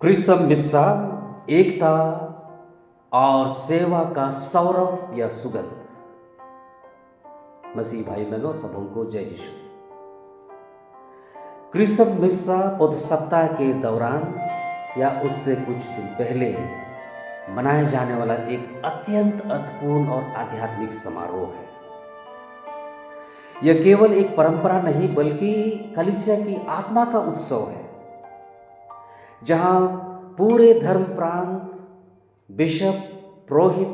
क्रिसम मिस्सा एकता और सेवा का सौरभ या सुगंध। मसीह भाई बहनों सबों को जय यीशु। क्रिसम मिस्सा बुध सप्ताह के दौरान या उससे कुछ दिन पहले मनाए जाने वाला एक अत्यंत अर्थपूर्ण और आध्यात्मिक समारोह है। यह केवल एक परंपरा नहीं बल्कि कलीसिया की आत्मा का उत्सव है, जहां पूरे धर्म प्रांत, बिशप, पुरोहित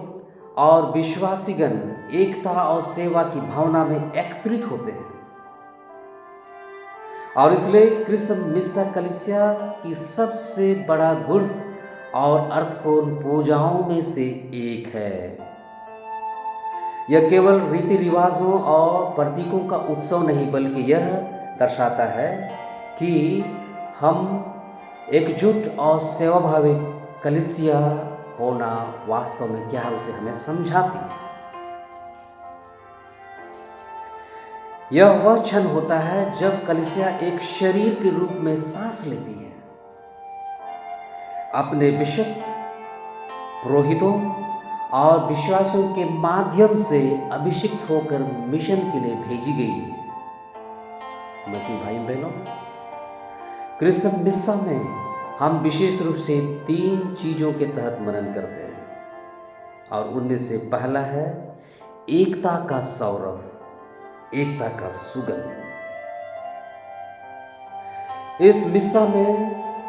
और विश्वासीगण एकता और सेवा की भावना में एकत्रित होते हैं। और इसलिए क्रिसम मिस्सा कलीसिया की सबसे बड़ा गुण और अर्थपूर्ण पूजाओं में से एक है। यह केवल रीति रिवाजों और प्रतीकों का उत्सव नहीं बल्कि यह दर्शाता है कि हम एकजुट और सेवाभावी कलीसिया होना वास्तव में क्या है, उसे हमें समझाती है। यह वह क्षण होता है जब कलीसिया एक शरीर के रूप में सांस लेती है, अपने बिशप, पुरोहितों और विश्वासियों के माध्यम से अभिषिक्त होकर मिशन के लिए भेजी गई है। मसीह भाई बहनों, क्रिसम मिस्सा में हम विशेष रूप से 3 चीजों के तहत मनन करते हैं, और उनमें से पहला है एकता का सौरभ, एकता का सुगंध। इस मिस्सा में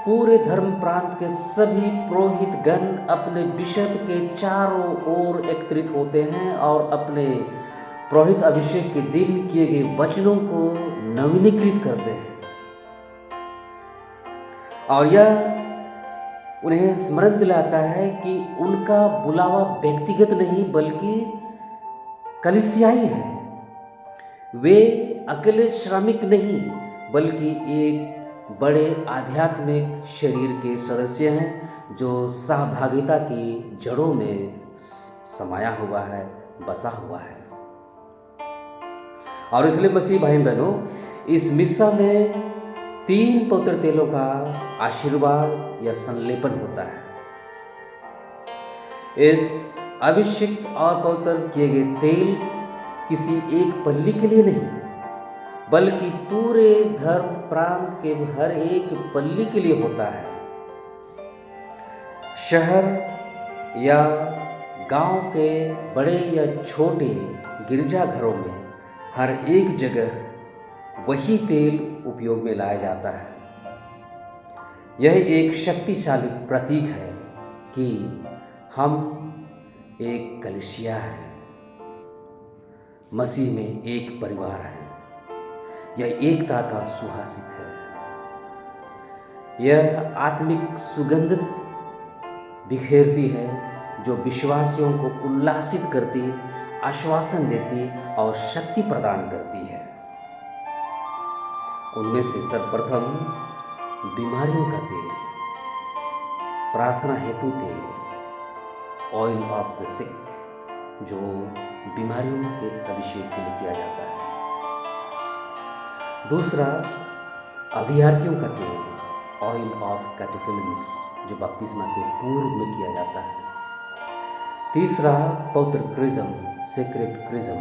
पूरे धर्म प्रांत के सभी पुरोहित गण अपने बिशप के चारों ओर एकत्रित होते हैं और अपने पुरोहित अभिषेक के दिन किए गए वचनों को नवीनीकृत करते हैं। और यह उन्हें स्मरण दिलाता है कि उनका बुलावा व्यक्तिगत नहीं बल्कि कलीसियाई है। वे अकेले श्रमिक नहीं बल्कि एक बड़े आध्यात्मिक शरीर के सदस्य हैं जो सहभागिता की जड़ों में समाया हुआ है, बसा हुआ है। और इसलिए मसीह भाई बहनों, इस मिस्सा में 3 पवित्र तेलों का आशीर्वाद या संलेपन होता है। इस अभिषिक्त और पवित्र किए गए तेल किसी एक पल्ली के लिए नहीं बल्कि पूरे धर्म प्रांत के हर एक पल्ली के लिए होता है। शहर या गांव के बड़े या छोटे गिरजाघरों में हर एक जगह वही तेल उपयोग में लाया जाता है। यह एक शक्तिशाली प्रतीक है कि हम एक कलीसिया है, मसीह में एक परिवार है। यह एकता का सुहासित है। यह आत्मिक सुगंध बिखेरती है जो विश्वासियों को उल्लासित करती, आश्वासन देती और शक्ति प्रदान करती है। उनमें से सर्वप्रथम बीमारियों का तेल, प्रार्थना हेतु तेल, ऑयल ऑफ द सिक, जो बीमारियों के अभिषेक के लिए किया जाता है। दूसरा, अभ्यर्थियों का तेल, ऑयल ऑफ कैटेकिलम्स, जो बपतिस्मा के पूर्व में किया जाता है। तीसरा, पवित्र क्रिज्म, सेक्रेड क्रिज्म,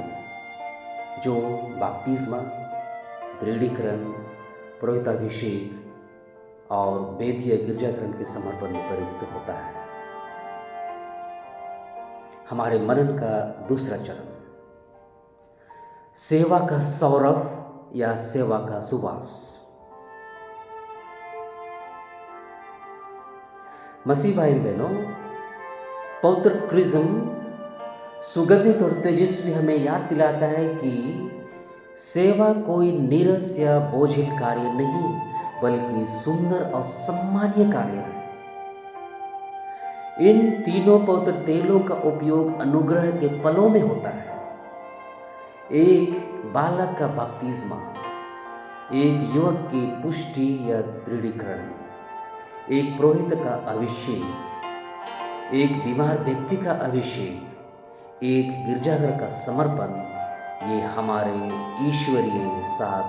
जो बपतिस्मा, दृढ़ीकरण, पुरोहिताभिषेक और वेदीय गिरजाकरण के समर्पण में प्रयुक्त होता है। हमारे मनन का दूसरा चरण, सेवा का सौरभ या सेवा का सुवास। मसीह भाई बहनों, पवित्र क्रिज्म सुगंधित और तेजस्वी हमें याद दिलाता है कि सेवा कोई नीरस या बोझिल कार्य नहीं बल्कि सुंदर और सम्मानीय कार्य है। इन तीनों पवित्र तेलों का उपयोग अनुग्रह के पलों में होता है। एक बालक का बपतिस्मा, एक युवक की पुष्टि या दृढ़ीकरण, एक पुरोहित का अभिषेक, एक बीमार व्यक्ति का अभिषेक, एक गिरजाघर का समर्पण, ये हमारे ईश्वरीय साथ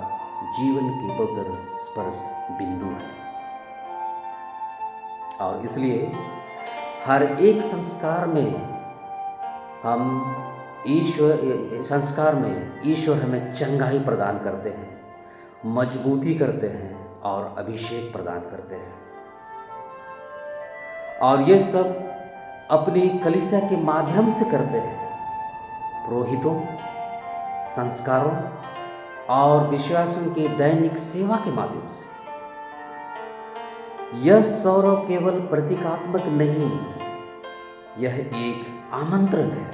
जीवन के पवित्र स्पर्श बिंदु है। और इसलिए हर एक संस्कार में ईश्वर हमें चंगाई प्रदान करते हैं, मजबूती करते हैं और अभिषेक प्रदान करते हैं। और ये सब अपनी कलीसिया के माध्यम से करते हैं, पुरोहितों, संस्कारों और विश्वासियों की दैनिक सेवा के माध्यम से। यह सौरव केवल प्रतीकात्मक नहीं, यह एक आमंत्रण है,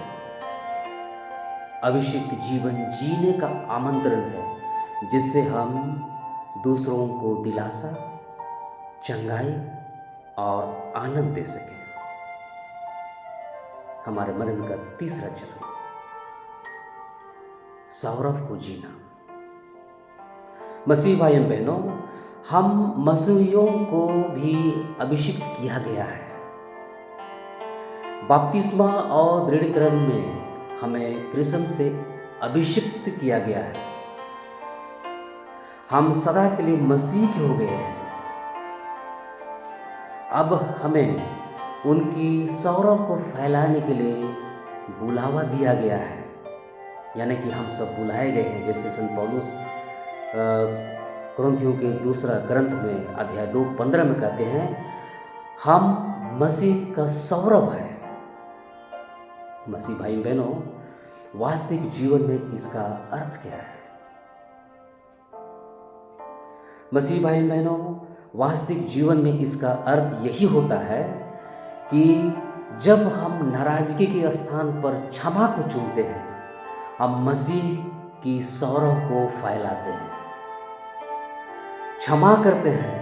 अभिषिक्त जीवन जीने का आमंत्रण है, जिससे हम दूसरों को दिलासा, चंगाई और आनंद दे सकें। हमारे मनन का तीसरा चरण, सौरभ को जीना। मसीह भाइयों बहनों, हम मसीहियों को भी अभिषिक्त किया गया है। बपतिस्मा और दृढ़ीकरण में हमें क्रिस्म से अभिषिक्त किया गया है। हम सदा के लिए मसीह के हो गए हैं। अब हमें उनकी सौरभ को फैलाने के लिए बुलावा दिया गया है, यानी कि हम सब बुलाए गए हैं। जैसे संत पौलुस कुरिन्थियों के दूसरा ग्रंथ में अध्याय 2:15 में कहते हैं, हम मसीह का सौरभ है। मसीह भाई बहनों, वास्तविक जीवन में इसका अर्थ क्या है? मसीह भाई बहनों, वास्तविक जीवन में इसका अर्थ यही होता है कि जब हम नाराजगी के स्थान पर क्षमा को चुनते हैं, हम मसीह की सौरभ को फैलाते हैं। क्षमा करते हैं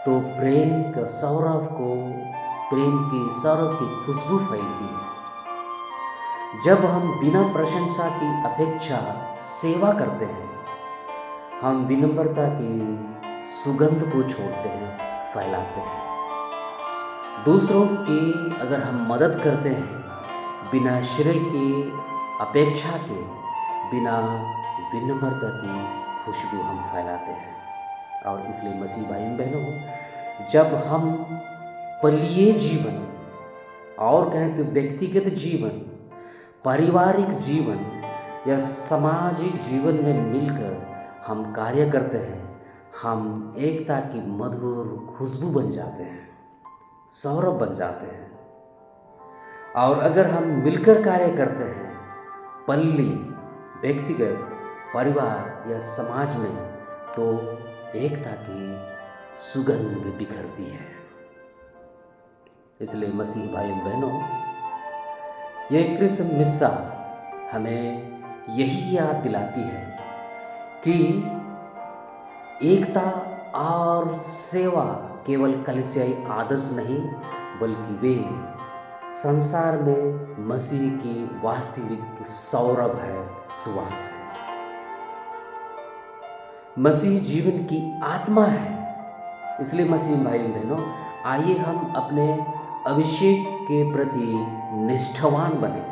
तो प्रेम की सौरभ की खुशबू फैलती है। जब हम बिना प्रशंसा की अपेक्षा सेवा करते हैं, हम विनम्रता की सुगंध को छोड़ते हैं, फैलाते हैं। दूसरों की अगर हम मदद करते हैं, बिना श्रेय की अपेक्षा के, बिना विनम्रता की खुशबू हम फैलाते हैं। और इसलिए मसीह भाई बहनों, जब हम पलीय जीवन और कहें तो व्यक्तिगत जीवन, पारिवारिक जीवन या सामाजिक जीवन में मिलकर हम कार्य करते हैं, हम एकता की मधुर खुशबू बन जाते हैं, सौरभ बन जाते हैं। और अगर हम मिलकर कार्य करते हैं, पल्ली, व्यक्तिगत, परिवार या समाज में, तो एकता की सुगंध बिखरती है। इसलिए मसीह भाई बहनों, यह क्रिस्म मिस्सा हमें यही याद दिलाती है कि एकता और सेवा केवल कलीसियाई आदर्श नहीं, बल्कि वे संसार में मसीह की वास्तविक सौरभ है, सुवास है। मसीह जीवन की आत्मा है। इसलिए मसीह भाई बहनों, आइए हम अपने अभिषेक के प्रति निष्ठावान बने।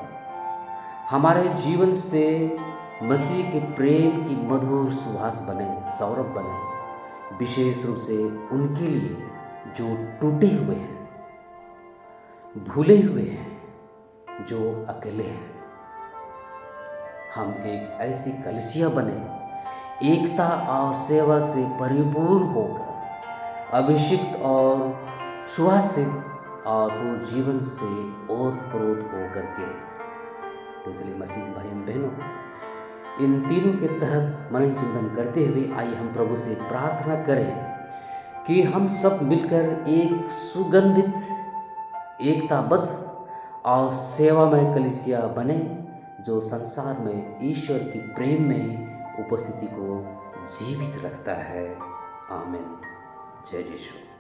हमारे जीवन से मसीह के प्रेम की मधुर सुवास बने, सौरभ बने, विशेष रूप से उनके लिए जो टूटे हुए हैं, भूले हुए हैं, जो अकेले हैं। हम एक ऐसी कलीसिया बने, एकता और सेवा से परिपूर्ण होकर, अभिषिक्त और सुवासित और पूर्ण जीवन से ओतप्रोत होकर के। तो इसलिए मसीह भाई बहनों, इन तीनों के तहत मनन चिंतन करते हुए आइए हम प्रभु से प्रार्थना करें कि हम सब मिलकर एक सुगंधित, एकताबद्ध और सेवामय कलीसिया बने, जो संसार में ईश्वर की प्रेम में उपस्थिति को जीवित रखता है। आमीन। जय यीशु।